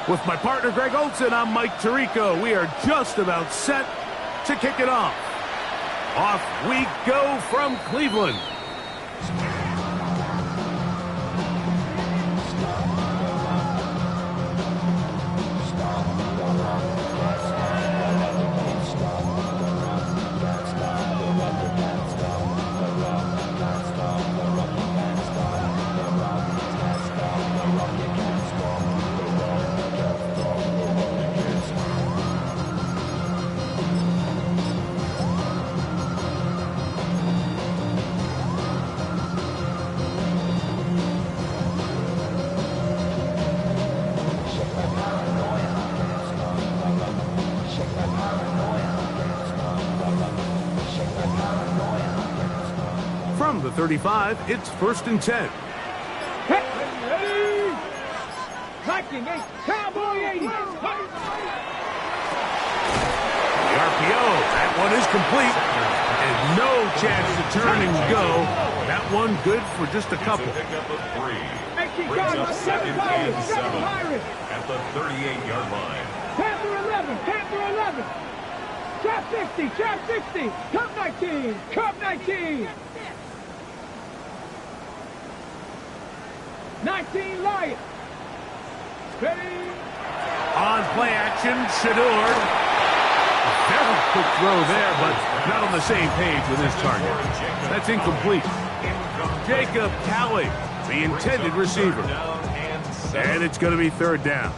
With my partner Greg Olson, I'm Mike Tirico. We are just about set to kick it off. Off we go from Cleveland. From the 35, it's 1st and 10. Cowboy 80. The RPO, that one is complete. And no chance to turn and go. That one good for just a couple. Brings up 2nd and 7 at the 38-yard line. Panther 11. Trap 60. Cup 19. 19 Lions. Ready. On play action, Shedeur. Very quick throw there, but not on the same page with his target. That's incomplete. Jacob Cowley, the intended receiver. And it's going to be 3rd down.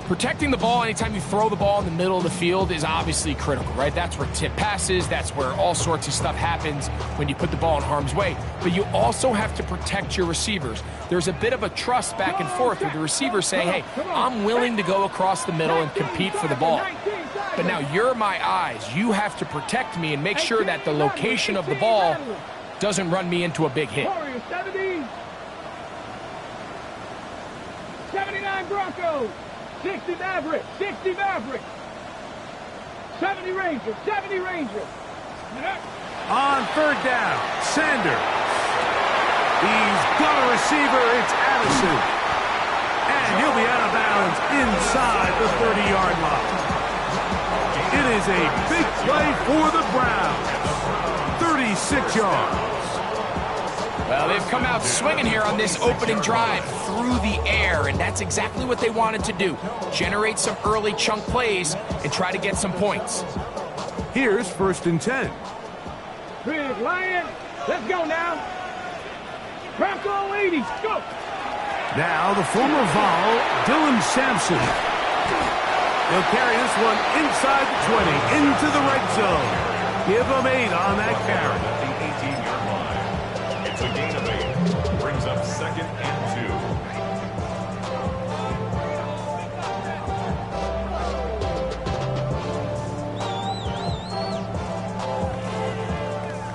Protecting the ball anytime you throw the ball in the middle of the field is obviously critical, right? That's where tip passes, that's where all sorts of stuff happens when you put the ball in harm's way. But you also have to protect your receivers. There's a bit of a trust back and forth with the receiver saying, hey, I'm willing to go across the middle and compete for the ball. But now you're my eyes. You have to protect me and make sure that the location of the ball doesn't run me into a big hit. 79 Broncos. 60 Mavericks. 70 Rangers. On 3rd down, Sanders. He's got a receiver. It's Addison. And he'll be out of bounds inside the 30-yard line. It is a big play for the Browns. 36 yards. Well, they've come out swinging here on this opening drive through the air, and that's exactly what they wanted to do. Generate some early chunk plays and try to get some points. Here's 1st and 10. Big Lion. Let's go now. Bronco 80. Go. Now the former Vol, Dylan Sampson. He'll carry this one inside the 20, into the red zone. Give him 8 on that carry. At the 18-yard line. It's a gain of 8. Brings up 2nd and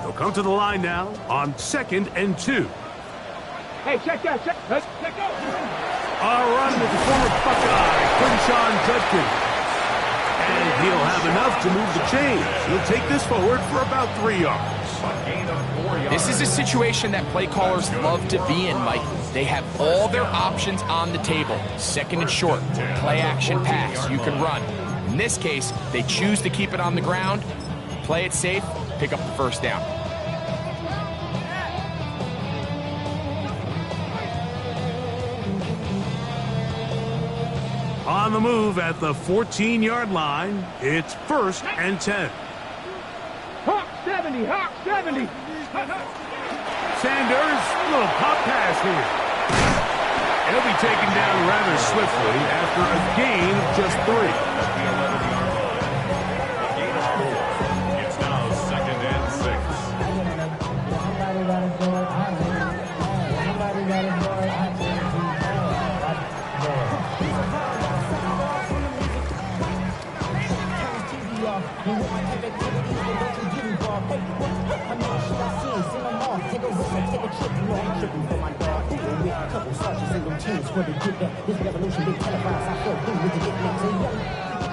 2. He'll come to the line now on 2nd and 2. Hey, check that. Check out. A run with the former Buckeye, Quinshon Judkins. And he'll have enough to move the chains. He'll take this forward for about 3 yards. A gain of 4 yards. This is a situation that play callers love to be in, Mike. They have all their options on the table. 2nd and short, play action pass, you can run. In this case, they choose to keep it on the ground, play it safe, pick up the 1st down. On the move at the 14-yard line, it's 1st and 10. Hawk 70. Sanders, little pop pass here. He'll be taken down rather swiftly after a gain of just 3. At the 11-yard line. A gain of 4. It's now 2nd and 6.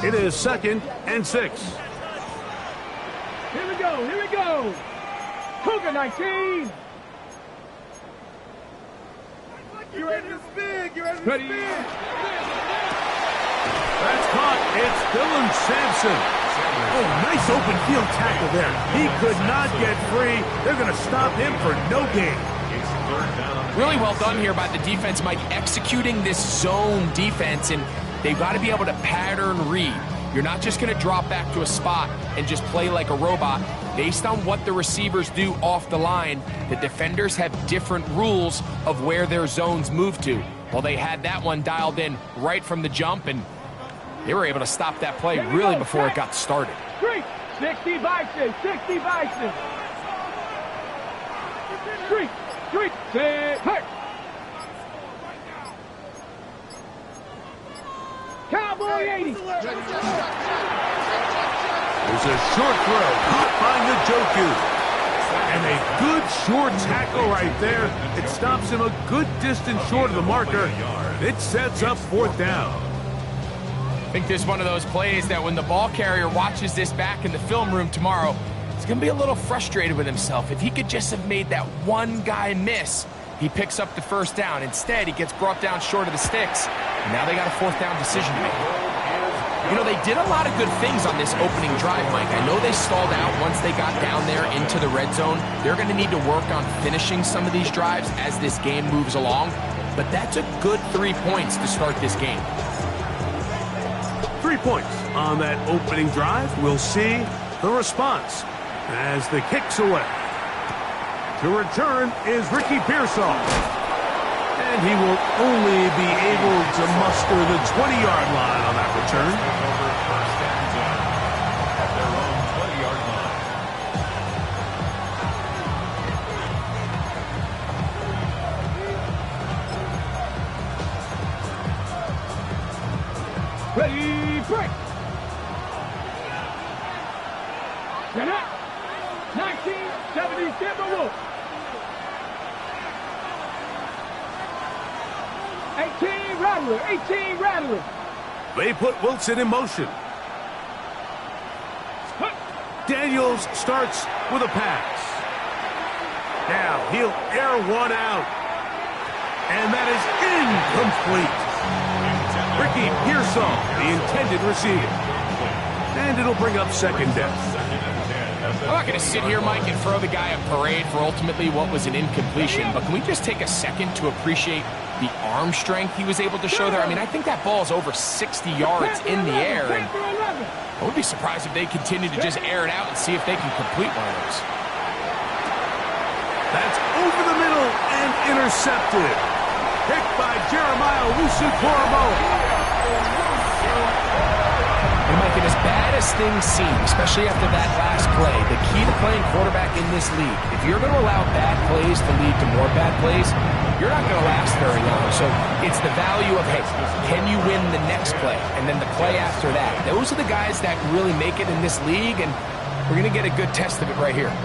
It is 2nd and 6. Here we go. Cougar 19. You ready to spin? Ready. It's Dylan Sampson. Oh, nice open field tackle there. He could not get free. They're going to stop him for no gain. Really well done here by the defense, Mike, executing this zone defense, and they've got to be able to pattern read. You're not just going to drop back to a spot and just play like a robot. Based on what the receivers do off the line, the defenders have different rules of where their zones move to. Well, they had that one dialed in right from the jump, and they were able to stop that play really before it got started. 60 Bison, 60 Bison. Street, set, hurt. Cowboy 80. There's a short throw caught by Njoku. And a good short tackle right there. It stops him a good distance short of the marker. It sets up fourth down. I think this is one of those plays that when the ball carrier watches this back in the film room tomorrow, he's going to be a little frustrated with himself. If he could just have made that one guy miss, he picks up the first down. Instead, he gets brought down short of the sticks. And now they got a fourth down decision to make. You know, they did a lot of good things on this opening drive, Mike. I know they stalled out once they got down there into the red zone. They're going to need to work on finishing some of these drives as this game moves along. But that's a good 3 points to start this game. 3 points on that opening drive. We'll see the response as the kick's away. To return is Ricky Pearsall. And he will only be able to muster the 20-yard line on that return. At their own 20-yard line. Ready, break. Set up. 1970 Timberwolves. 18 Rattler, 18 Rattler. They put Wilson in motion. Daniels starts with a pass. Now he'll air one out. And that is incomplete. Ricky Pearsall, the intended receiver. And it'll bring up second down. I'm not going to sit here, Mike, and throw the guy a parade for ultimately what was an incompletion, but can we just take a second to appreciate the arm strength he was able to show there? I mean, I think that ball is over 60 yards in the air, and I would be surprised if they continue to just air it out and see if they can complete one of those. That's over the middle and intercepted. Picked by Jeremiah Owusu-Koramoah. And Mike, and as bad as things seem, especially after that last play, the key to playing quarterback in this league, if you're going to allow bad plays to lead to more bad plays, you're not going to last very long. So it's the value of, hey, can you win the next play? And then the play after that. Those are the guys that really make it in this league, and we're going to get a good test of it right here.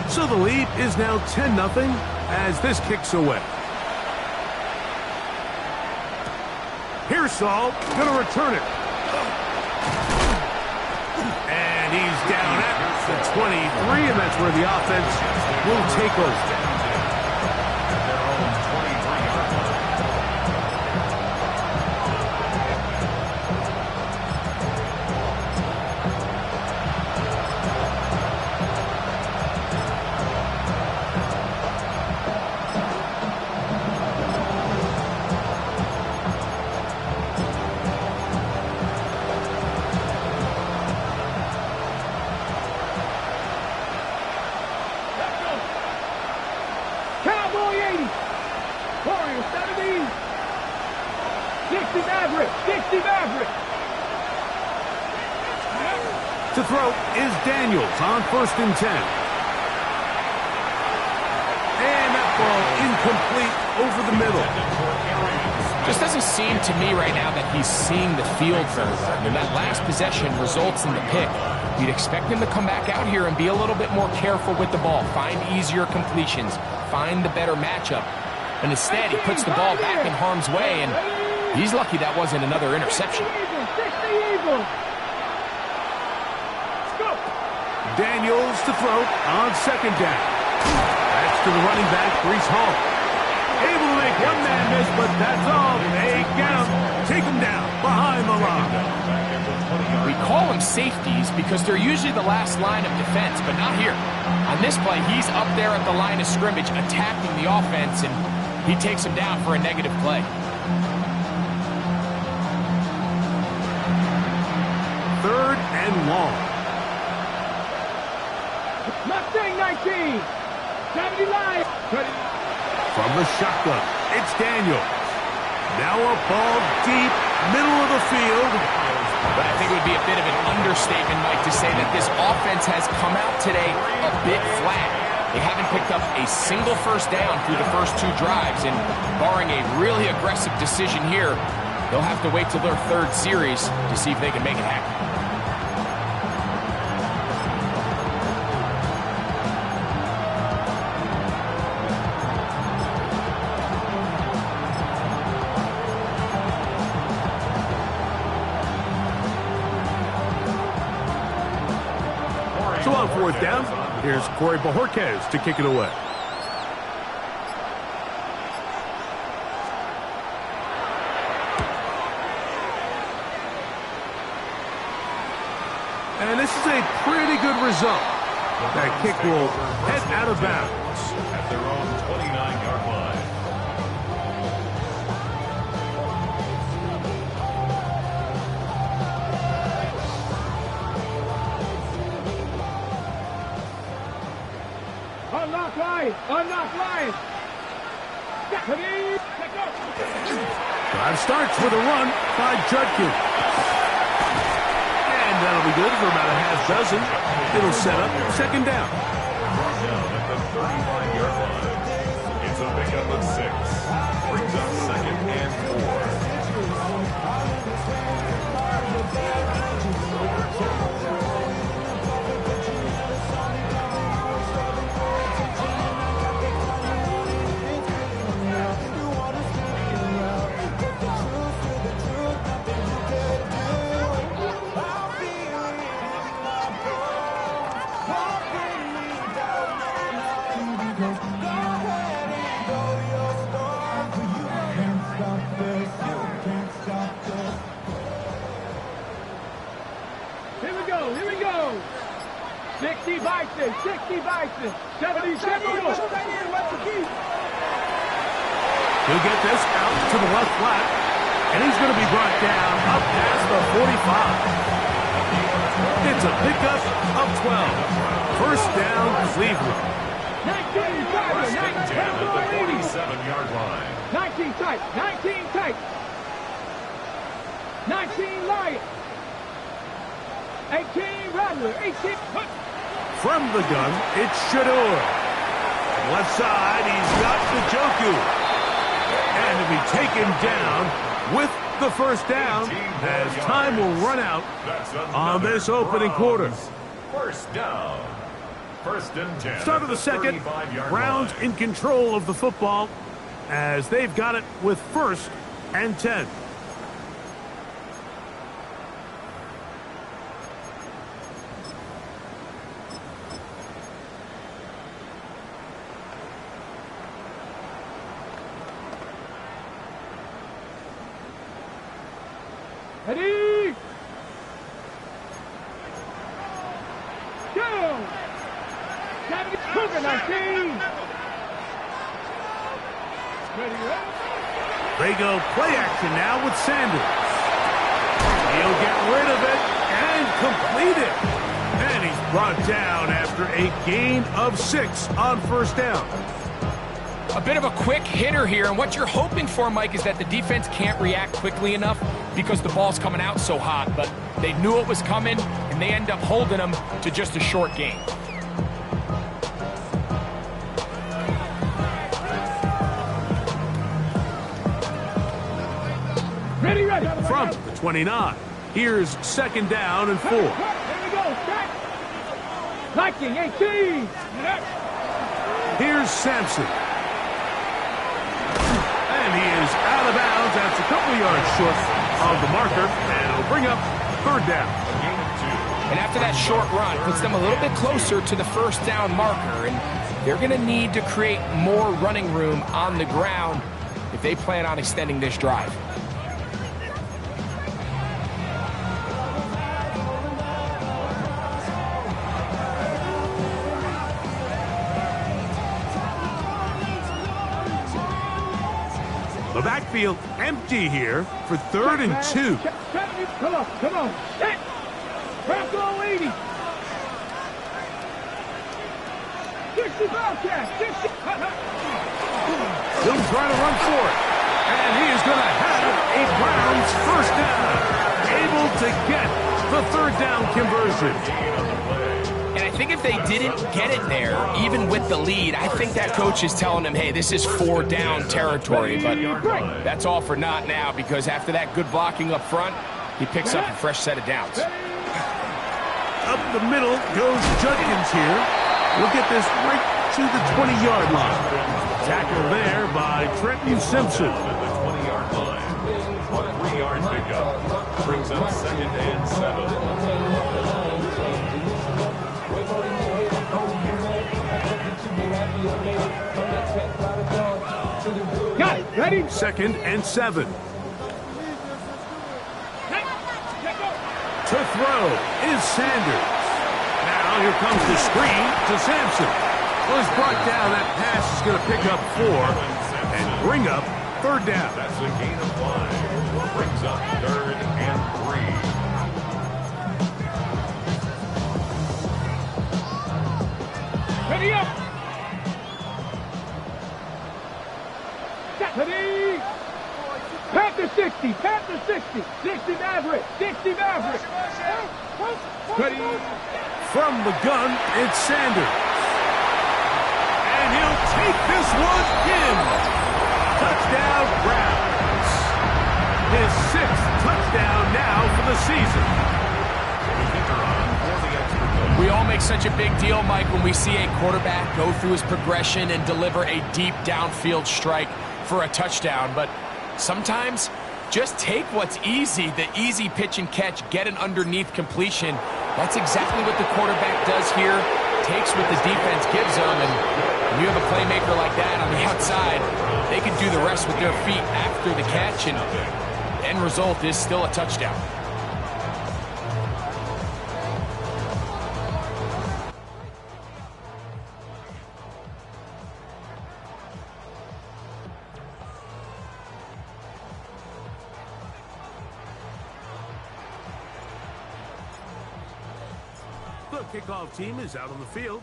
So the lead is now 10-0 as this kicks away. Pearsall going to return it. And he's down at the 23, and that's where the offense will take over. Cowboy 80. Warriors 70. 60 Maverick, 60 Maverick. To throw is Daniels on 1st and 10. And that ball incomplete over the middle. Just doesn't seem to me right now that he's seeing the field very well. I mean, that last possession results in the pick. You'd expect him to come back out here and be a little bit more careful with the ball, find easier completions, find the better matchup. And instead, he puts the ball back in harm's way, and he's lucky that wasn't another interception. 60 Eagles. Daniels to throw on second down. That's to the running back, Breece Hall. Able to make one man miss, but that's all. They count. Take him down behind the line. We call them safeties because they're usually the last line of defense, but not here. On this play, he's up there at the line of scrimmage attacking the offense, and he takes him down for a negative play. Third and long. Mustang 19. 79. From the shotgun, it's Daniel. Now a ball deep, middle of the field. But I think it would be a bit of an understatement, Mike, to say that this offense has come out today a bit flat. They haven't picked up a single first down through the first two drives, and barring a really aggressive decision here, they'll have to wait till their third series to see if they can make it happen. So on fourth down, here's Corey Bojorquez to kick it away. And this is a pretty good result. That kick will head out of bounds. At their own 29-yard line. Unlock line. Unlock line. Drive starts with a run by Judkins. And that'll be good for about a half dozen. It'll set up second down. Down at the 35-yard line. It's a pickup of 6. Brings up second and 4. Here we go. Here we go. 60 Bison. 60 Bison. 77. He'll get this out to the left flat. And he's going to be brought down up past the 45. It's a pickup of 12. First down, Cleveland. 19 Tiger. 19 Down at the 47-yard line. 19 tight. 19 tight. 19 Lion. 18 Rattler. 18 Hook. From the gun, it's Shador. Left side, he's got Njoku. And he'll be taken down with the first down as time will run out on this opening quarter. First down. First and 10. Start of the second, 35-yard Browns line. in control of the football as they've got it with first and 10. Ready? Go! 70 Cougar 19. Ready, They go play action now with Sanders. He'll get rid of it and complete it. And he's brought down after a gain of 6 on first down. A bit of a quick hitter here, and what you're hoping for, Mike, is that the defense can't react quickly enough because the ball's coming out so hot, but they knew it was coming, and they end up holding them to just a short gain. ready. From the 29, here's second down and 4. Here we go. Back. Viking 18. Here's Sampson. And he is out of bounds. That's a couple yards short of the marker, and it'll bring up third down. Gain of 2. And after that short run, puts them a little bit closer to the first down marker. And they're going to need to create more running room on the ground if they plan on extending this drive. The backfield empty here for 3rd and 2. Come on, come on. Set. Bronco 80. 60 Bobcat. 60. He'll try to run for it. And he is going to have a Browns first down. Able to get the 3rd down conversion. And I think if they didn't get it there, even with the lead, I think that coach is telling them, hey, this is 4 down territory. But that's all for naught now, because after that good blocking up front, he picks up a fresh set of downs. Up the middle goes Judkins here. We'll get this right to the 20-yard line. Tackle there by Trenton Simpson. At the 20-yard line. A 3-yard pickup. Brings up 2nd and 7. Got it. Ready? 2nd and 7. To throw is Sanders. Now here comes the screen to Sampson. Was brought down. That pass is going to pick up 4 and bring up 3rd down. That's a gain of 5. Brings up 3rd and 3. Ready up. Ready. Panther 60. Panther 60. 60 Maverick. 60 Maverick. Ready. From the gun, it's Sanders. And he'll take this one in. Touchdown, Browns. His 6th touchdown now for the season. We all make such a big deal, Mike, when we see a quarterback go through his progression and deliver a deep downfield strike for a touchdown. But sometimes just take what's easy, the easy pitch and catch, get an underneath completion. That's exactly what the quarterback does here. Takes what the defense gives them, and when you have a playmaker like that on the outside, they can do the rest with their feet after the catch, and the end result is still a touchdown. The kickoff team is out on the field,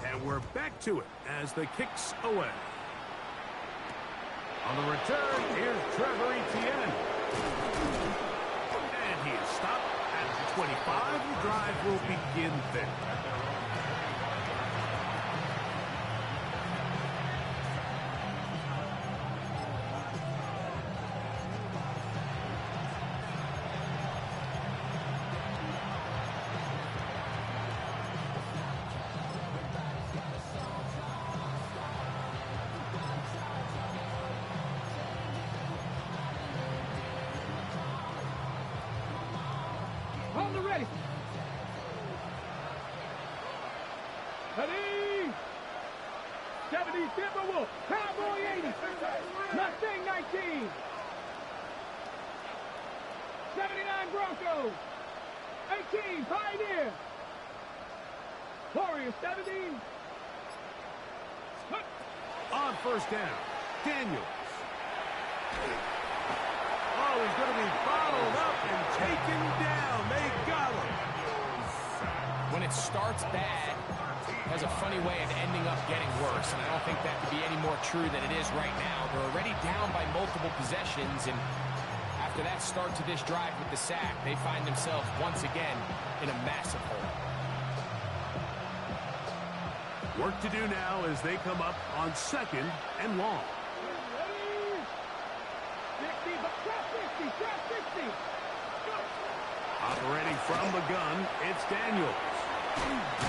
and we're back to it as the kicks away. On the return, here's Trevor Etienne. And he is stopped at the 25. The drive will begin there. On the ready. Ready. 70 Timberwolf. Cowboy 80. Mustang 19. 79 Broncos. 18 Pioneer. Warriors 17. On first down, Daniels. Oh, he's going to be bottled up and taken down. They got him. When it starts bad, it has a funny way of ending up getting worse, and I don't think that could be any more true than it is right now. They're already down by multiple possessions, and after that start to this drive with the sack, they find themselves once again in a massive hole. Work to do now as they come up on 2nd and long. Operating from the gun, it's Daniels.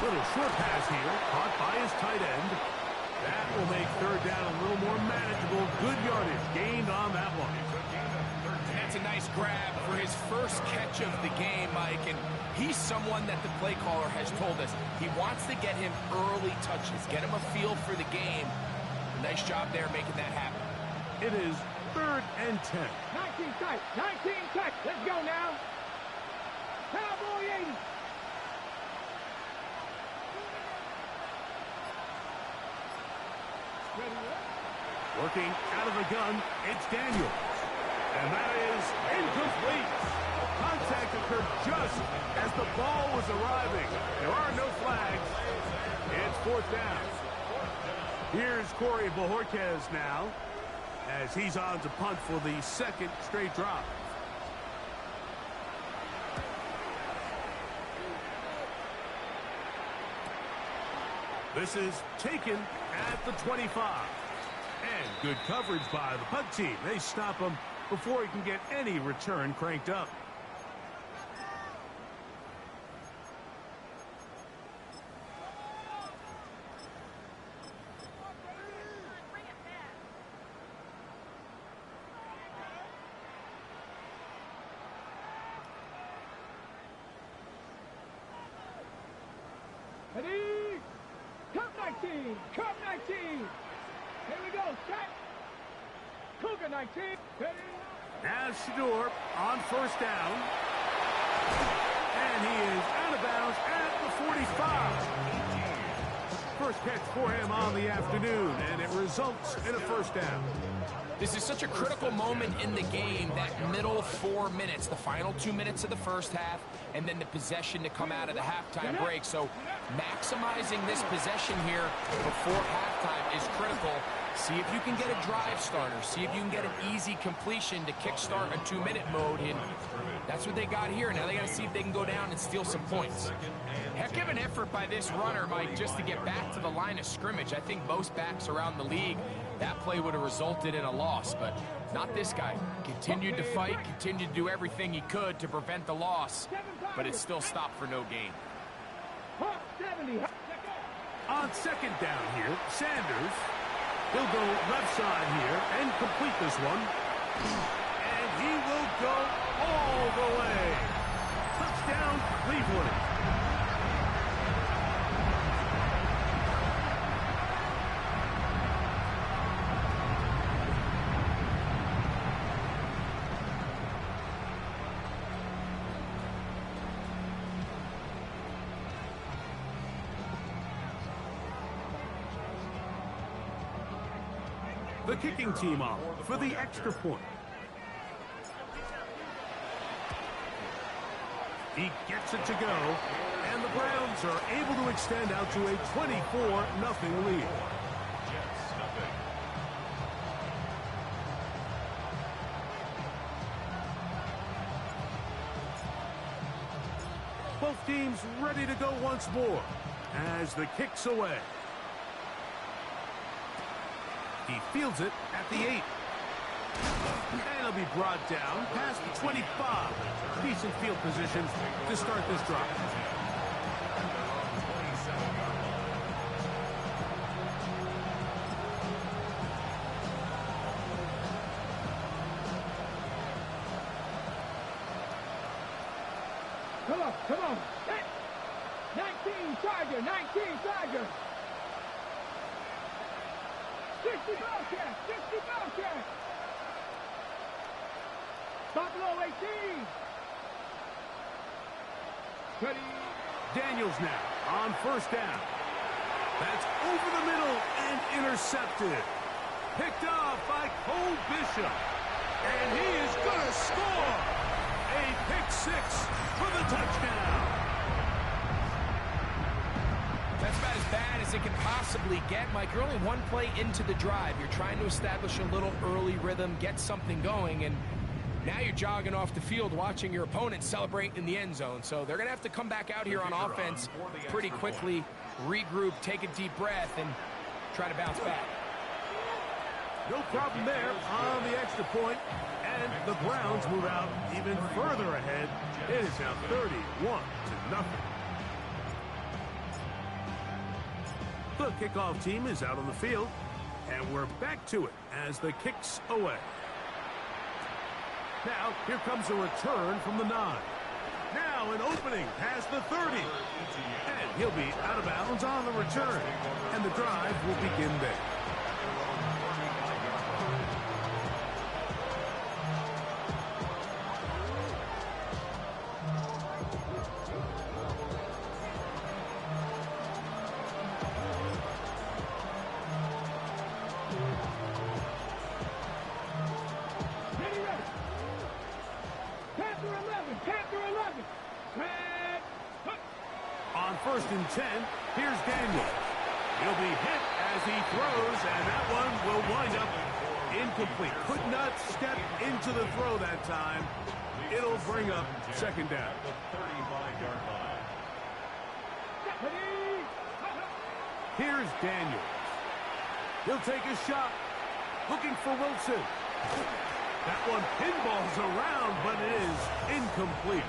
Little short pass here, caught by his tight end. That will make 3rd down a little more manageable. Good yardage gained on that one. That's an nice grab for his first catch of the game, Mike, and he's someone that the play caller has told us he wants to get him early touches, get him a feel for the game. Nice job there making that happen. It is 3rd and 10. 19 tight, 19 tight. Let's go now. Cowboy 80. Working out of the gun, it's Daniels. And that is incomplete. Contact occurred just as the ball was arriving. There are no flags. It's 4th down. Here's Corey Bojorquez now, as he's on to punt for the 2nd straight drive. This is taken at the 25. And good coverage by the punt team. They stop him before he can get any return cranked up. Ready? Cup 19! Cup 19! Here we go, set! Cougar 19! Ready? Now Shedeur on 1st down. And he is out of bounds at the 45. First catch for him on the afternoon, and it results in a 1st down. This is such a critical moment in the game, that middle 4 minutes, the final 2 minutes of the first half, and then the possession to come out of the halftime break. So maximizing this possession here before halftime is critical. See if you can get a drive starter. See if you can get an easy completion to kickstart a 2-minute mode. And that's what they got here. Now they got to see if they can go down and steal some points. Heck of an effort by this runner, Mike, just to get back to the line of scrimmage. I think most backs around the league, that play would have resulted in a loss, but not this guy. Continued to fight, continued to do everything he could to prevent the loss, but it still stopped for no gain. 70. On 2nd down here, Sanders. He'll go left side here and complete this one. And he will go all the way. Touchdown, Cleveland. The kicking team off for the extra point. He gets it to go, and the Browns are able to extend out to a 24-0 lead. Both teams ready to go once more as the kick's away. He fields it at the 8. And he'll be brought down past the 25. Decent field position to start this drive. Come on, come on. 19 Tiger, 19 Tiger. 60 Bobcat, 60 Bobcat. Buffalo 18. Ready. Daniels now on 1st down. That's over the middle and intercepted. Picked off by Cole Bishop. And he is going to score. A pick 6 for the touchdown. That's about as bad as it can possibly get, Mike. You're only one play into the drive. You're trying to establish a little early rhythm, get something going, and now you're jogging off the field watching your opponent celebrate in the end zone. So they're going to have to come back out here on offense pretty quickly, regroup, take a deep breath, and try to bounce back. No problem there on the extra point, and the Browns move out even further ahead. It is now 31-0. The kickoff team is out on the field, and we're back to it as the kick's away. Now, here comes a return from the 9. Now an opening past the 30. And he'll be out of bounds on the return. And the drive will begin there. On 1st and 10, here's Daniel. He'll be hit as he throws, and that one will wind up incomplete. Could not step into the throw that time. It'll bring up 2nd down. Here's Daniel. He'll take a shot. Looking for Wilson. That one pinballs around, but it is incomplete.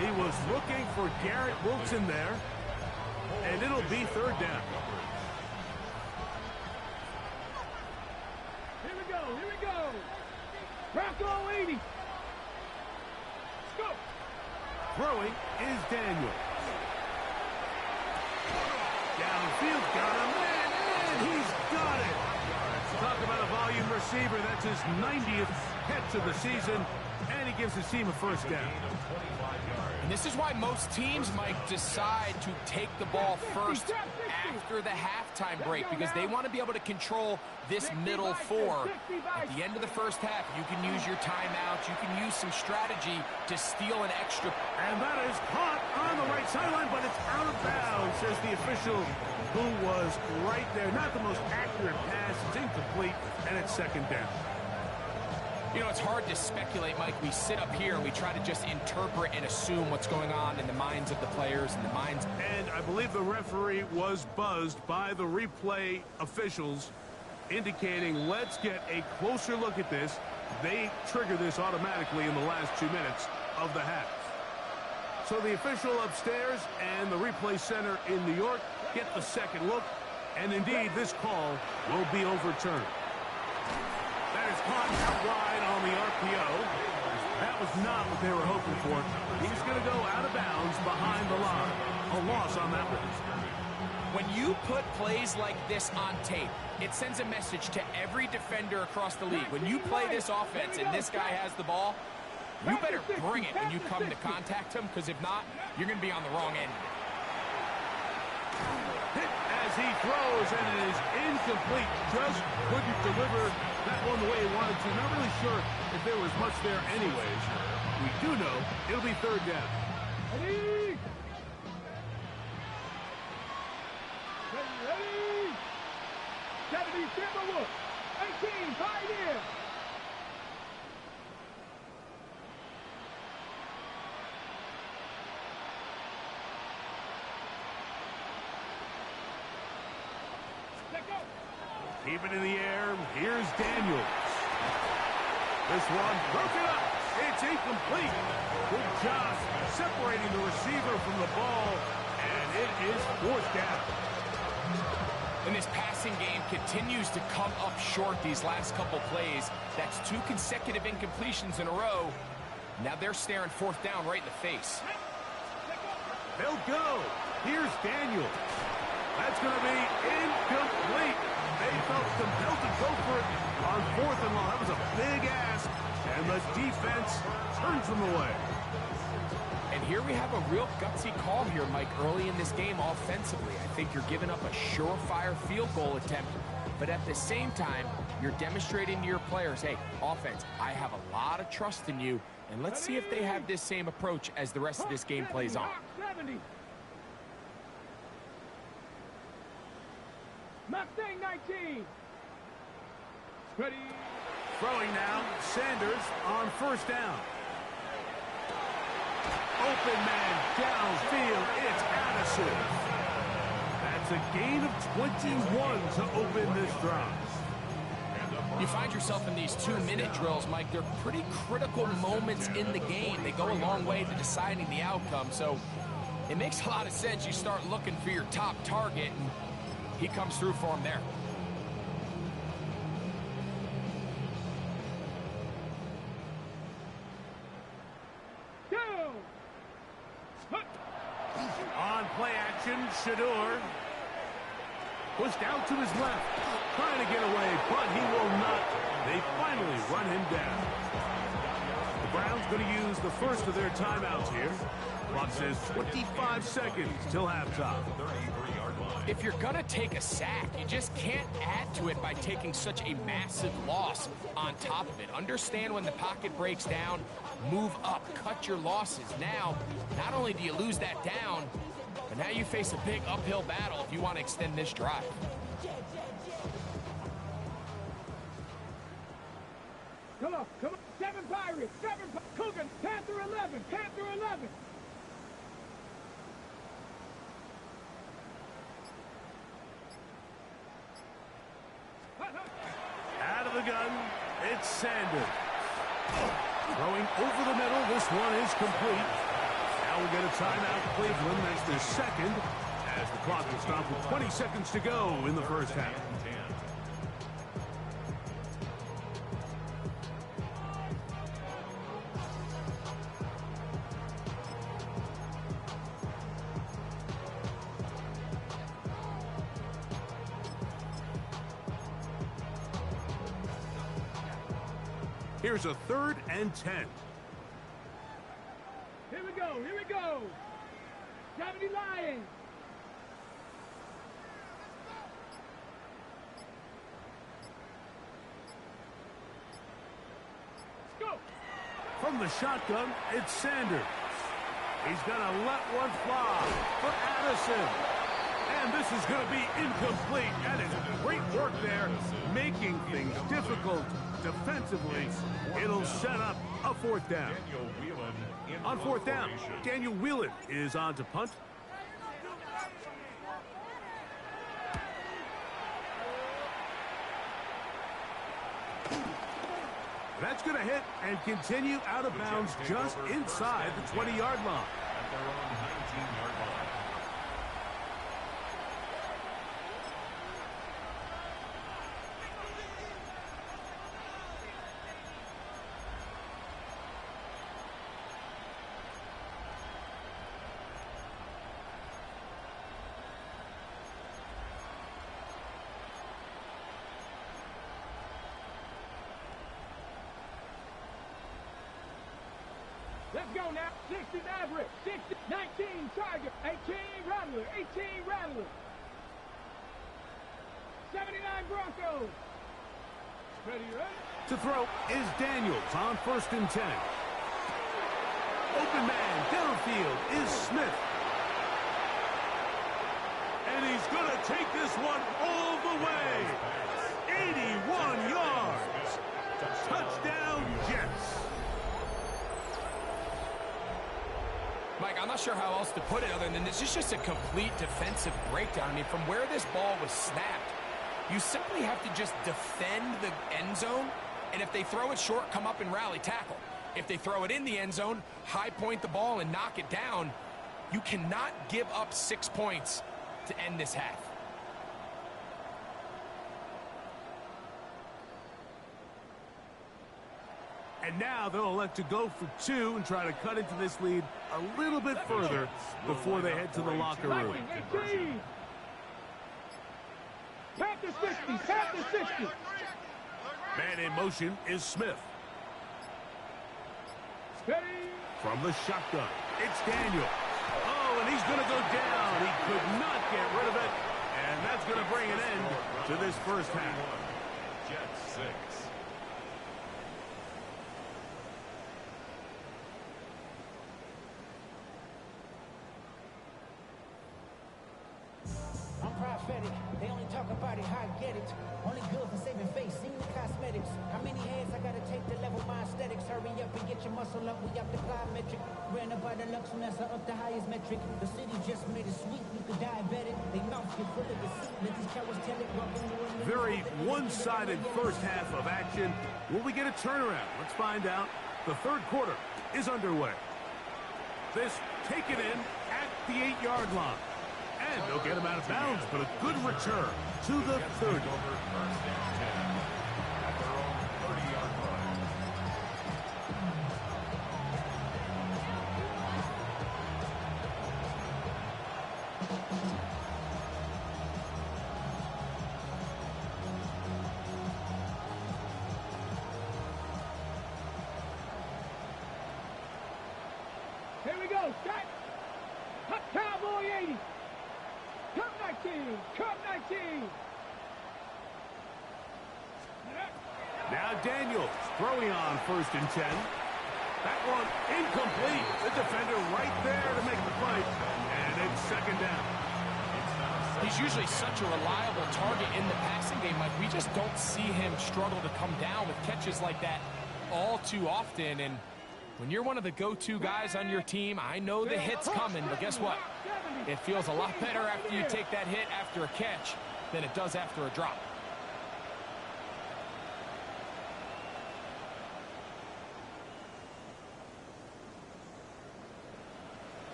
He was looking for Garrett Wilson there, and it'll be 3rd down. Here we go, here we go. Bronco 80. Let's go. Throwing is Daniel. Downfield, got him, and he's got it. Talk about a volume receiver. That's his 90th catch of the season, and he gives his team a 1st down. And this is why most teams, Mike, decide to take the ball first after the halftime break, because they want to be able to control this middle 4. At the end of the 1st half, you can use your timeouts, you can use some strategy to steal an extra. And that is caught on the right sideline, but it's out of bounds, says the official, who was right there. Not the most accurate pass. It's incomplete, and it's 2nd down. You know, it's hard to speculate, Mike. We sit up here and we try to just interpret and assume what's going on in the minds of the players and the minds. And I believe the referee was buzzed by the replay officials, indicating, let's get a closer look at this. They trigger this automatically in the last 2 minutes of the half. So the official upstairs and the replay center in New York get the 2nd look, and indeed this call will be overturned. That is caught out wide on the RPO. That was not what they were hoping for. He's going to go out of bounds behind the line. A loss on that one. When you put plays like this on tape, it sends a message to every defender across the league. When you play this offense and this guy has the ball, you better bring it when you come to contact him, because if not, you're going to be on the wrong end of it. Hit as he throws, and it is incomplete. Just couldn't deliver that one the way he wanted to. Not really sure if there was much there anyways. We do know it'll be 3rd down. Ready? Ready? 70 Timberwood. 18, tied in. Keep it in the air. Here's Daniels. This one broken up. It's incomplete. Good job separating the receiver from the ball, and it is 4th down. And this passing game continues to come up short these last couple plays. That's 2 consecutive incompletions in a row. Now they're staring 4th down right in the face. They'll go. Here's Daniel. That's going to be incomplete. They felt compelled to go for it on 4th and long. That was a big ask, and the defense turns them away. And here we have a real gutsy call here, Mike, early in this game offensively. I think you're giving up a surefire field goal attempt, but at the same time, you're demonstrating to your players, hey, offense, I have a lot of trust in you, and let's see if they have this same approach as the rest of this game plays on. 70. Mustang 19. Ready. Throwing now, Sanders on 1st down. Open man downfield, it's Addison. That's a gain of 21 to open this drive. You find yourself in these 2-minute drills, Mike. They're pretty critical moments in the game. They go a long way to deciding the outcome, so it makes a lot of sense. You start looking for your top target, and he comes through for him there. on play action. Shedeur pushed out to his left, trying to get away, but he will not. They finally run him down. The Browns going to use the first of their timeouts here. Clock says 25 seconds till halftime. If you're going to take a sack, you just can't add to it by taking such a massive loss on top of it. Understand when the pocket breaks down, move up, cut your losses. Now, not only do you lose that down, but now you face a big uphill battle if you want to extend this drive. Come on. 7 Pirates, 7 Cougar, Panther 11, Panther 11. Out of the gun, it's Sanders. Throwing over the middle, this one is complete. Now we'll get a timeout, Cleveland. That's their second, as the clock will stop with 20 seconds to go in the first half. Here's a 3rd and 10. Here we go. 70 Lions. Go. From the shotgun, it's Sanders. He's going to let one fly for Addison. And this is going to be incomplete. That is great work there, making things difficult defensively. It'll set up a 4th down. On 4th down, Daniel Whelan is on to punt. That's going to hit and continue out of bounds just inside the 20-yard line. At their own 19-yard line. Let's go now. 60 Maverick, 60, 19 Tiger, 18 Rattler, 18 Rattler. 79 Broncos. Ready? To throw is Daniels on 1st and 10. Open man downfield is Smith. And he's going to take this one all the way. 81 yards. Touchdown, Jets. Mike, I'm not sure how else to put it other than this is just a complete defensive breakdown. I mean, from where this ball was snapped, you simply have to just defend the end zone, and if they throw it short, come up and rally tackle. If they throw it in the end zone, high point the ball and knock it down. You cannot give up 6 points to end this half. And now they'll elect to go for 2 and try to cut into this lead a little bit further before they head to the locker room. 18. Panther 60, Panther 60. Man in motion is Smith. Steady. From the shotgun, it's Daniel. Oh, and he's going to go down. He could not get rid of it. And that's going to bring an end to this first half. Jets 6. I'm prophetic. They only talk about it, how I get it. Only good for saving face, seen the cosmetics. How many heads I gotta take to level my aesthetics? Hurry up and get your muscle up, we up the plyometric. Ran up by the Lux and that's up the highest metric. The city just made it sweet, you could diabetic. They mouth get full of deceit, let these cowards tell it. Very one-sided first half of action. Will we get a turnaround? Let's find out. The 3rd quarter is underway. This taken in at the 8-yard line. And they'll get him out of bounds, but a good return to the 30. First and 10 at their own 30-yard line. 19. Come 19. Now Daniels throwing on 1st and 10. That one incomplete. The defender right there to make the play. And it's 2nd down. He's usually such a reliable target in the passing game. Like, we just don't see him struggle to come down with catches like that all too often. And when you're one of the go-to guys on your team, I know the hit's coming, but guess what? It feels a lot better after you take that hit after a catch than it does after a drop.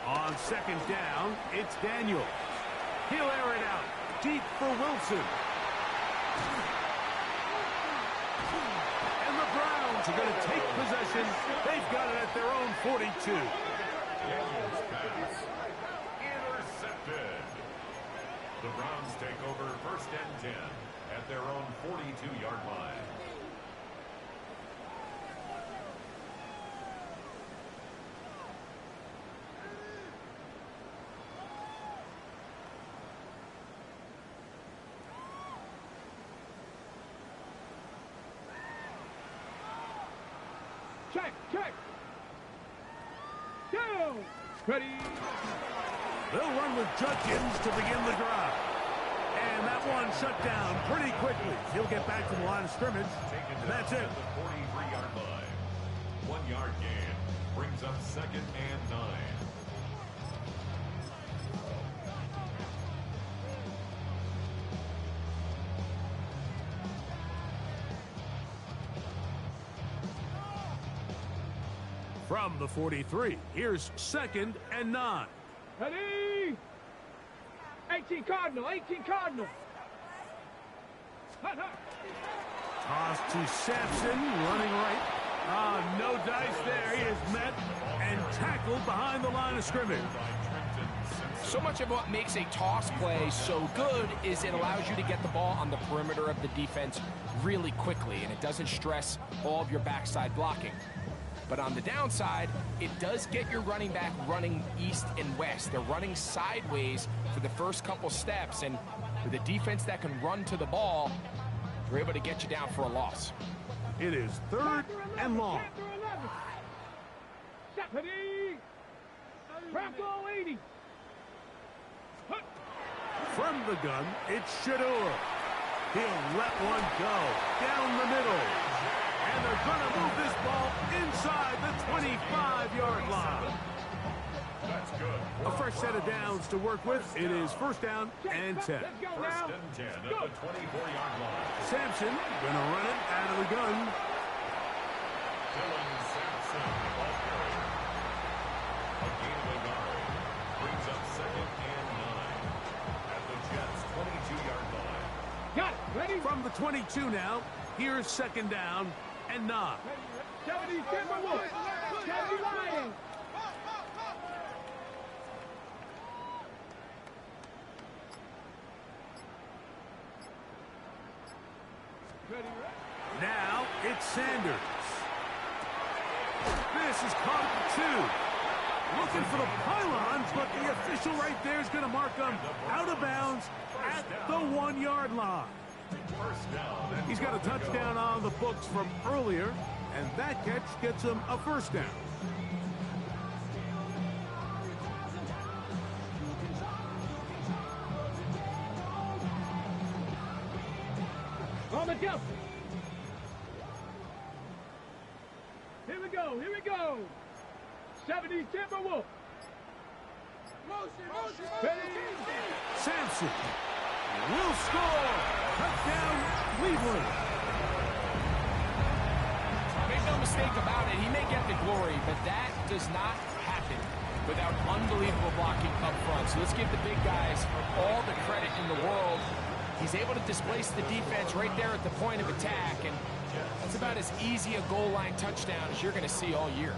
On 2nd down, it's Daniels. He'll air it out deep for Wilson. And the Browns are going to take possession. They've got it at their own 42. Daniels pass. Intercepted. The Browns take over 1st and 10 at their own 42-yard line. Check. Down. Ready. They'll run with Judkins to begin the drive. And that one shut down pretty quickly. He'll get back to the line of scrimmage. And that's it. The 43-yard line. 1-yard gain brings up 2nd and 9. From the 43, here's 2nd and 9. Ready. 18 Cardinal. Hut. Toss to Sampson, running right. No dice there. He is met and tackled behind the line of scrimmage. So much of what makes a toss play so good is it allows you to get the ball on the perimeter of the defense really quickly, and it doesn't stress all of your backside blocking. But on the downside, it does get your running back running east and west. They're running sideways for the first couple steps, and with a defense that can run to the ball, they're able to get you down for a loss. It is 3rd and long. Ready. Bronco 80. Hut. From the gun, it's Shedeur. He'll let one go down the middle. And they're going to move this ball inside the 25-yard line. That's good. A fresh set of downs to work with. It is 1st down and 10. Let's go 1st now. and 10 at the 24-yard line. Sampson going to run it out of the gun. Dylan Sampson, ball carrier. A gain of a yard brings up 2nd and 9 at the Jets' 22-yard line. Got it. Ready. From the 22 now, here's 2nd down and 9. 70 Timberwolves. 70 Lions. Now it's Sanders. This is caught at 2. Looking for the pylons, but the official right there is going to mark them out of bounds at the 1-yard line. First down. He's got a touchdown on the books from earlier, and that catch gets him a 1st down. On the jump. Here we go. 70 Timberwolves. Motion. Sampson will score. Touchdown, Cleveland. Make no mistake about it, he may get the glory, but that does not happen without unbelievable blocking up front. So let's give the big guys all the credit in the world. He's able to displace the defense right there at the point of attack, and that's about as easy a goal line touchdown as you're going to see all year.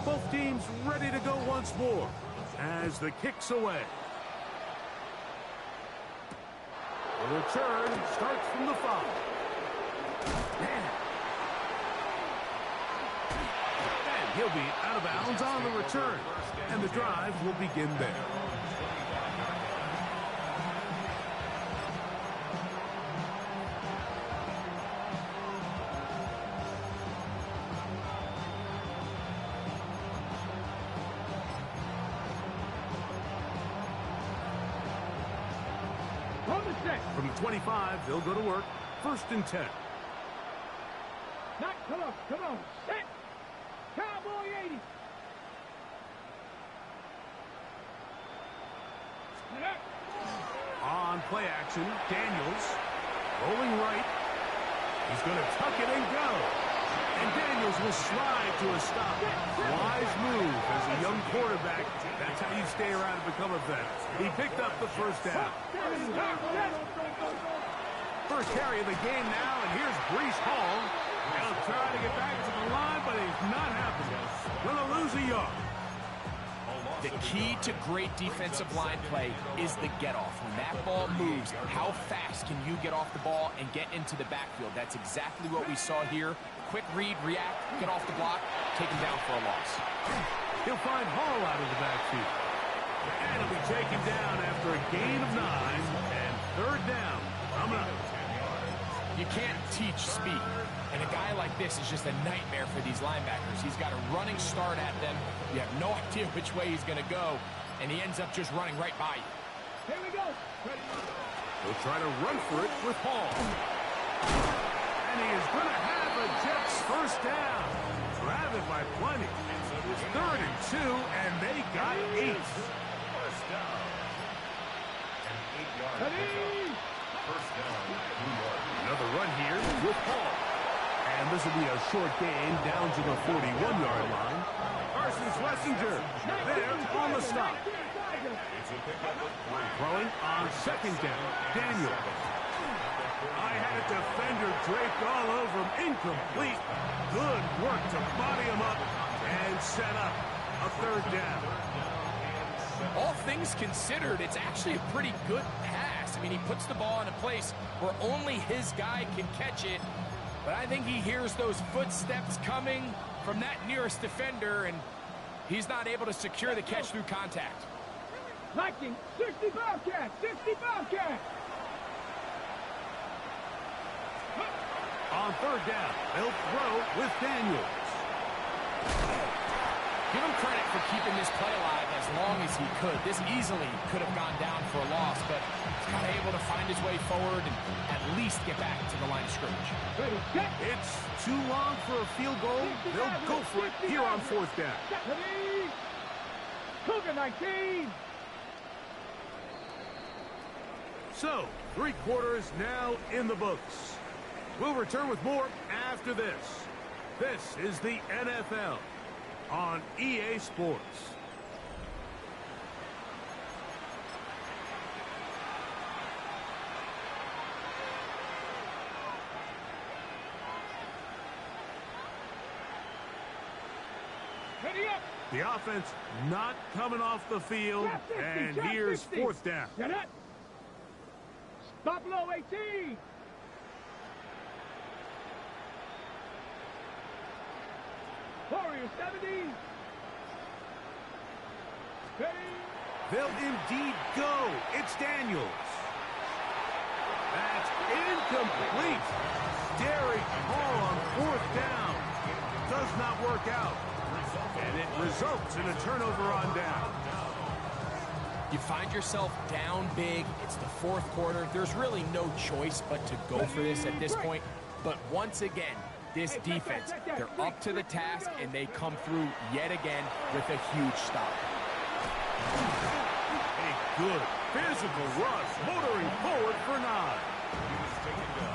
Both teams ready to go once more as the kick's away. return starts from the 5. And he'll be out of bounds on the return. And the drive will begin there. From the 25, they'll go to work. 1st and 10. Come on. Set. Cowboy 80. On play action, Daniels rolling right. He's going to tuck it and go. And Daniels will slide to a stop. Wise move as a young quarterback. That's how you stay around and become a vet. He picked up the 1st down. First carry of the game now, and here's Breece Hall. He'll try to get back to the line, but he's not happening. Going to lose a yard. The key to great defensive line play is the get-off. When that ball moves, how fast can you get off the ball and get into the backfield? That's exactly what we saw here. Quick read, react, get off the block, take him down for a loss. He'll find Hall out of the backfield. And he'll be taken down after a gain of 9 and 3rd down. Coming up. You can't teach speed. And a guy like this is just a nightmare for these linebackers. He's got a running start at them. You have no idea which way he's going to go, and he ends up just running right by you. Here we go. He'll try to run for it with Hall. And he is going to have a Jets 1st down. Grab it by plenty. It's 3rd and 2, and they got 8. 1st down. And 8 yards. 1st down, 2 yards. Another run here with Hall. And this will be a short gain down to the 41-yard line. Carson Schlesinger there on the stop. It's a pickup of 3. Throwing on 2nd down. Daniel. I had a defender draped all over him. Incomplete. Good work to body him up and set up a 3rd down. All things considered, it's actually a pretty good pass. I mean, he puts the ball in a place where only his guy can catch it. But I think he hears those footsteps coming from that nearest defender, and he's not able to secure the catch through contact. Viking, 65 catch, 65 catch. On 3rd down, they'll throw with Daniels. Give him credit for keeping this play alive as long as he could. This easily could have gone down for a loss, but he's kind of able to find his way forward and at least get back to the line of scrimmage. It's too long for a field goal. They'll go for it here on 4th down. Cougar 19. So, 3 quarters now in the books. We'll return with more after this. This is the NFL on EA Sports. Ready up. The offense not coming off the field, and here's 4th down. Get it. Stop low 18. Warriors 70. They'll indeed go. It's Daniels. That's incomplete. Derek Hall on 4th down. Does not work out. And it results in a turnover on down. You find yourself down big. It's the 4th quarter. There's really no choice but to go for this at this point. But once again, this defense, they're up to the task, and they come through yet again with a huge stop. A good physical rush, motoring forward for 9.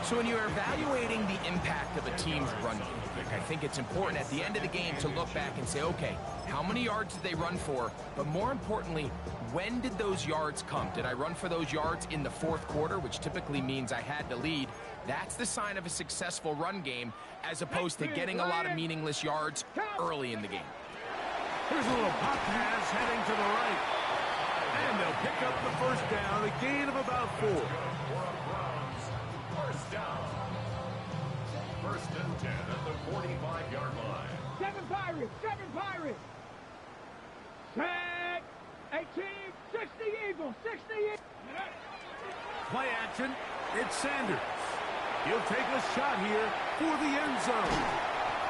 So when you're evaluating the impact of a team's run game, I think it's important at the end of the game to look back and say, okay, how many yards did they run for? But more importantly, when did those yards come? Did I run for those yards in the 4th quarter, which typically means I had to lead? That's the sign of a successful run game, as opposed to getting a lot of meaningless yards early in the game. Here's a little pop pass heading to the right. And they'll pick up the first down, a gain of about 4. Browns, first down. First and 10 at the 45-yard line. 7 Pirates, 7 Pirates. Set. 18, 60 Eagles, 60 Eagles. Play action. It's Sanders. He'll take a shot here for the end zone.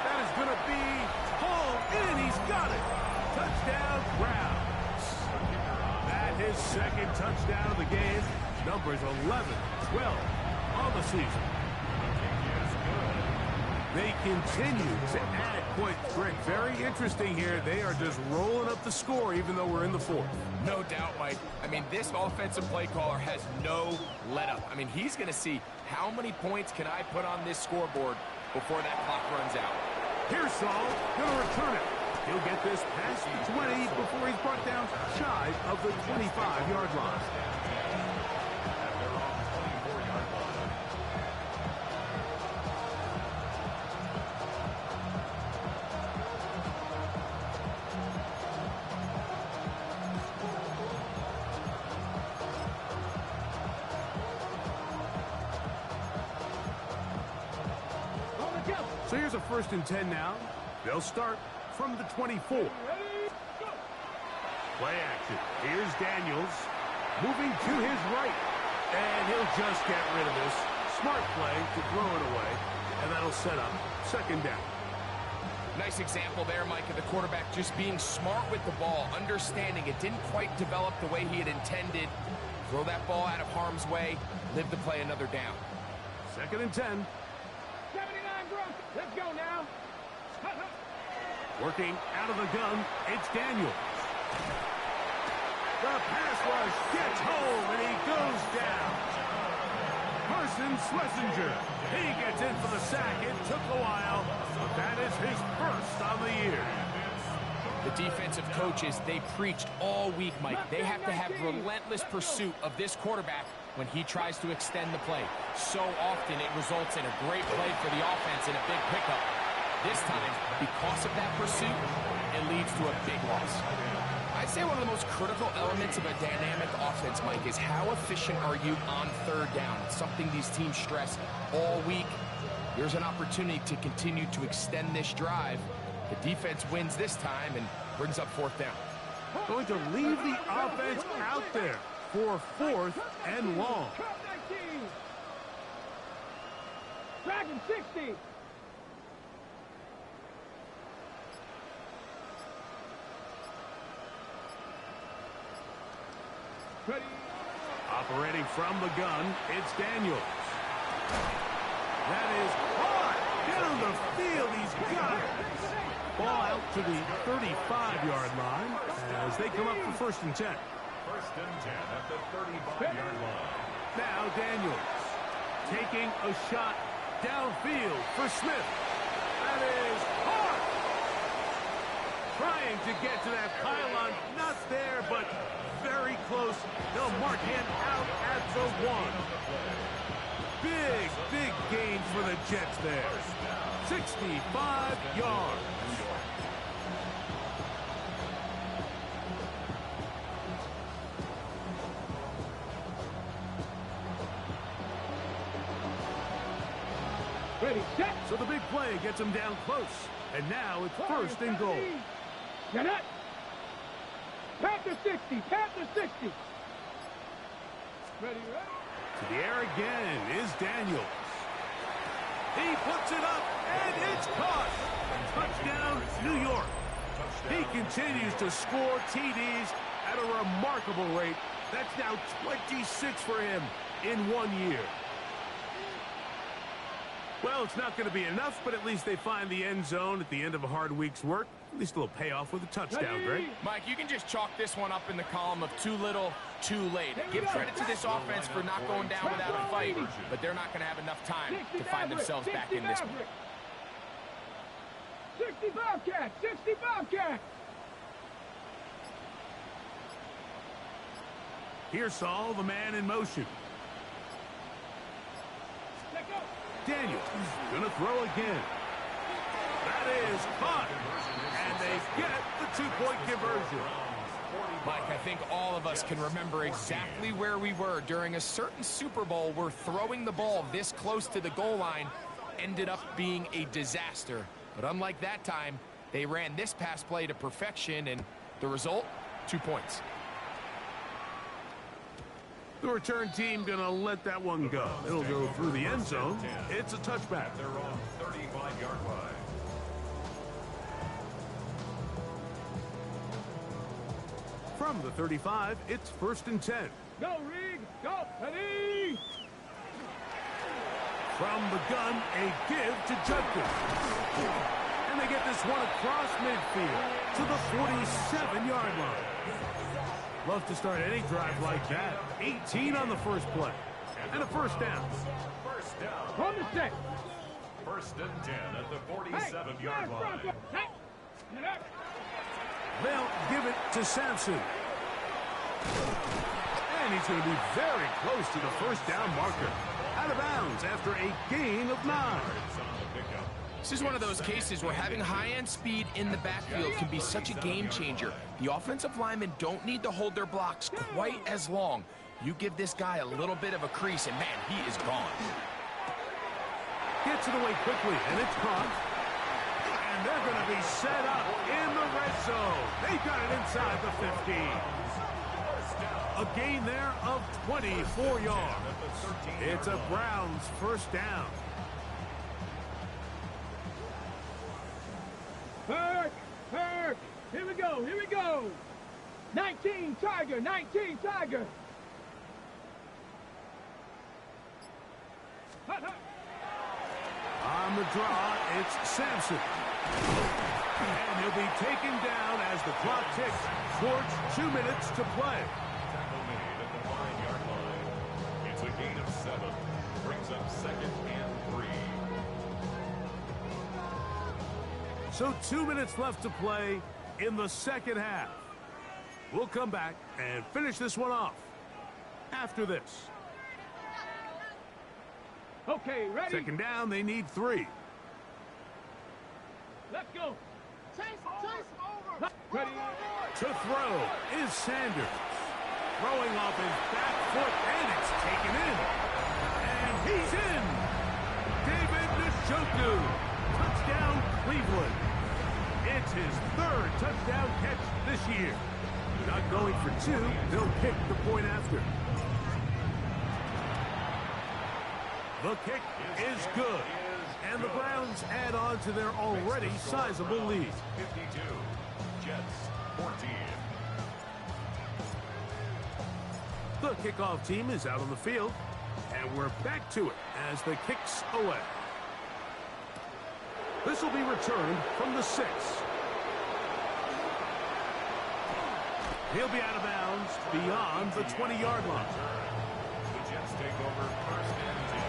That is going to be hauled in. He's got it. Touchdown, Browns. That his second touchdown of the game. Numbers 11, 12 on the season. They continue to add points. Greg, very interesting here. They are just rolling up the score even though we're in the fourth. No doubt, Mike. I mean, this offensive play caller has no let-up. I mean, he's going to see how many points can I put on this scoreboard before that clock runs out. Here's Saul, going to return it. He'll get this past the 20 before he's brought down shy of the 25-yard line. So here's a 1st and 10 now. They'll start from the 24. Ready, go. Play action. Here's Daniels. Moving to his right. And he'll just get rid of this. Smart play to throw it away. And that'll set up 2nd down. Nice example there, Mike, of the quarterback just being smart with the ball, understanding it didn't quite develop the way he had intended. Throw that ball out of harm's way, live to play another down. 2nd and 10. 79 Broncos. Let's go now. Working out of the gun, it's Daniels. The pass rush gets home, and he goes down. Carson Schlesinger. He gets in for the sack. It took a while, but that is his first on the year. The defensive coaches, they preached all week, Mike. They have to have relentless pursuit of this quarterback when he tries to extend the play. So often it results in a great play for the offense and a big pickup. This time, because of that pursuit, it leads to a big loss. I'd say one of the most critical elements of a dynamic offense, Mike, is how efficient are you on 3rd down? It's something these teams stress all week. Here's an opportunity to continue to extend this drive. The defense wins this time and brings up 4th down. Going to leave the offense out there for 4th and long. Cup 19. Dragon 60. Ready. Operating from the gun, it's Daniels. That is hard. Down the field, he's got it. Ball out to the 35-yard line as they come up for 1st and 10. 1st and 10 at the 35-yard line. Now Daniels taking a shot downfield for Smith. That is hard. Trying to get to that pylon. Not there, but very close. They'll mark him out at the 1. Big, big gain for the Jets there. 65 yards. Ready, set. So the big play gets him down close. And now it's 1st and goal. Get it. Panther 60. Panther 60. Ready, ready. To the air again is Daniels. He puts it up, and it's caught. Touchdown, New York. He continues to score TDs at a remarkable rate. That's now 26 for him in 1 year. Well, it's not going to be enough, but at least they find the end zone at the end of a hard week's work. At least a little payoff with a touchdown, Greg. Mike, you can just chalk this one up in the column of too little, too late. Give credit to this offense for not going down without a fight, but they're not going to have enough time to find themselves back in this one. 60 Bobcats! 60 Bobcats! Here's Saul, the man in motion. Let go! Daniels gonna throw again. That is caught. And they get the 2-point conversion. Mike, I think all of us can remember exactly where we were during a certain Super Bowl where throwing the ball this close to the goal line ended up being a disaster. But unlike that time, they ran this pass play to perfection, and the result, 2 points. The return team gonna let that one go. It'll go through the end zone. It's a touchback. Their own 35-yard line. From the 35, it's 1st and 10. Go, Reed. Go. Ready. From the gun, a give to Judkins. And they get this one across midfield to the 47-yard line. Love to start any drive like that. 18 on the first play. And a first down. First down. From the set. 1st and 10 at the 47-yard line. Hey. They'll give it to Sampson. And he's going to be very close to the first down marker. Out of bounds after a gain of 9. This is one of those cases where having high-end speed in the backfield can be such a game changer. The offensive linemen don't need to hold their blocks quite as long. You give this guy a little bit of a crease, and man, he is gone. Gets it away quickly, and it's caught. And they're going to be set up in the red zone. They got it inside the 15. A gain there of 24 yards. It's a Browns first down. Hurt. Here we go. 19 Tiger. On the draw, it's Sampson. And he'll be taken down as the clock ticks towards 2 minutes to play. Tackle made at the 5-yard line. It's a gain of 7. Brings up 2nd and 3. So 2 minutes left to play in the second half. We'll come back and finish this one off after this. Okay, ready? Second down, they need 3. Let's go. Chase over. Ready? To throw is Sanders. Throwing off his back foot, and it's taken in. And he's in. David Njoku. Touchdown, Cleveland. It's his 3rd touchdown catch this year. Not going for 2, they'll kick the point after. The kick is good. And the Browns add on to their already sizable lead. 52. Jets 14. The kickoff team is out on the field. And we're back to it as the kick's away. This will be returned from the 6. He'll be out of bounds beyond the 20-yard line. The Jets take over 1st and 10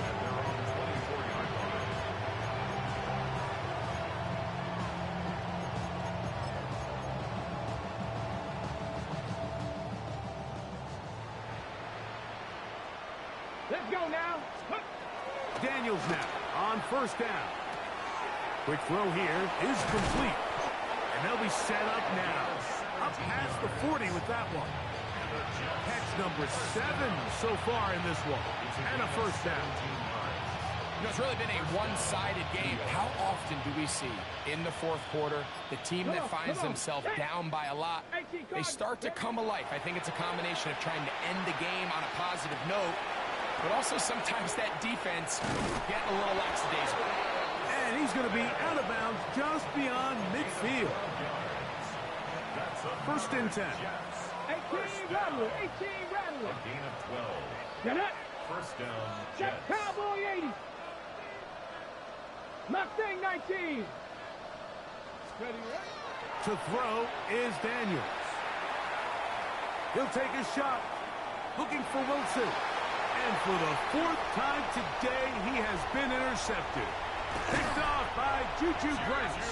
at their own 24-yard line. Let's go now. Daniels now on first down. Quick throw here is complete. And they'll be set up now. Up past the 40 with that one. Catch number 7 so far in this one. And a first down. You know, it's really been a one-sided game. How often do we see in the 4th quarter the team that finds themselves down by a lot, they start to come alive? I think it's a combination of trying to end the game on a positive note, but also sometimes that defense getting a little lackadaisical. And he's going to be out of bounds just beyond midfield. 1st and 10. 18 Rattler. A gain of 12. Get it? First down, Check Jets. Cowboy 80. Mustang 19. Ready? To throw is Daniels. He'll take a shot. Looking for Wilson. And for the 4th time today, he has been intercepted. Picked off by Juju Brents.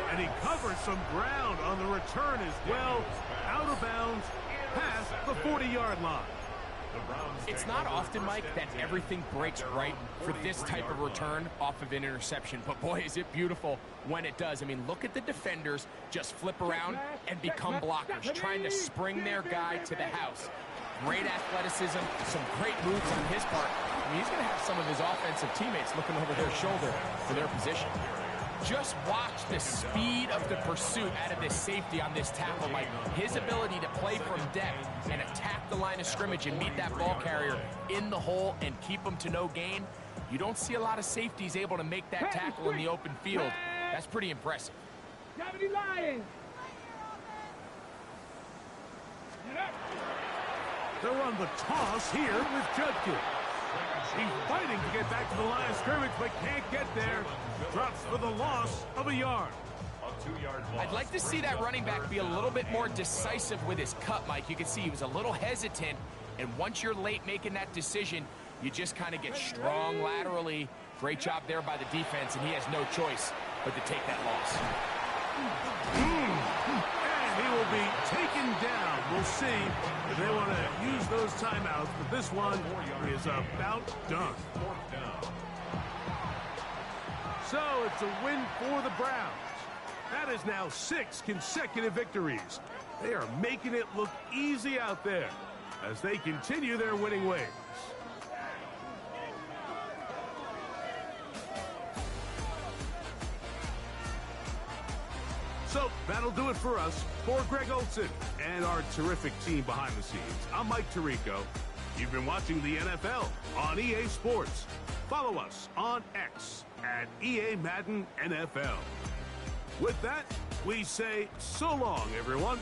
And he covers some ground on the return as well. Out of bounds past the 40-yard line. It's not often, Mike, that everything breaks right for this type of return off of an interception. But, boy, is it beautiful when it does. I mean, look at the defenders just flip around and become blockers, trying to spring their guy to the house. Great athleticism, some great moves on his part. I mean, he's going to have some of his offensive teammates looking over their shoulder for their position. Just watch the speed of the pursuit out of this safety on this tackle, Mike. His ability to play from depth and attack the line of scrimmage and meet that ball carrier in the hole and keep him to no gain. You don't see a lot of safeties able to make that tackle in the open field. That's pretty impressive. Deputy Lions. They're on the toss here with Judkins. He's fighting to get back to the line of scrimmage, but can't get there. Drops for the loss of a yard. I'd like to see that running back be a little bit more decisive with his cut, Mike. You can see he was a little hesitant, and once you're late making that decision, you just kind of get strong laterally. Great job there by the defense, and he has no choice but to take that loss. And he will be taken down. We'll see if they want to use those timeouts, but this one is about done. So it's a win for the Browns. That is now 6 consecutive victories. They are making it look easy out there as they continue their winning ways. So that'll do it for us. For Greg Olsen and our terrific team behind the scenes, I'm Mike Tirico. You've been watching the NFL on EA Sports. Follow us on X at EA Madden NFL. With that, we say so long, everyone.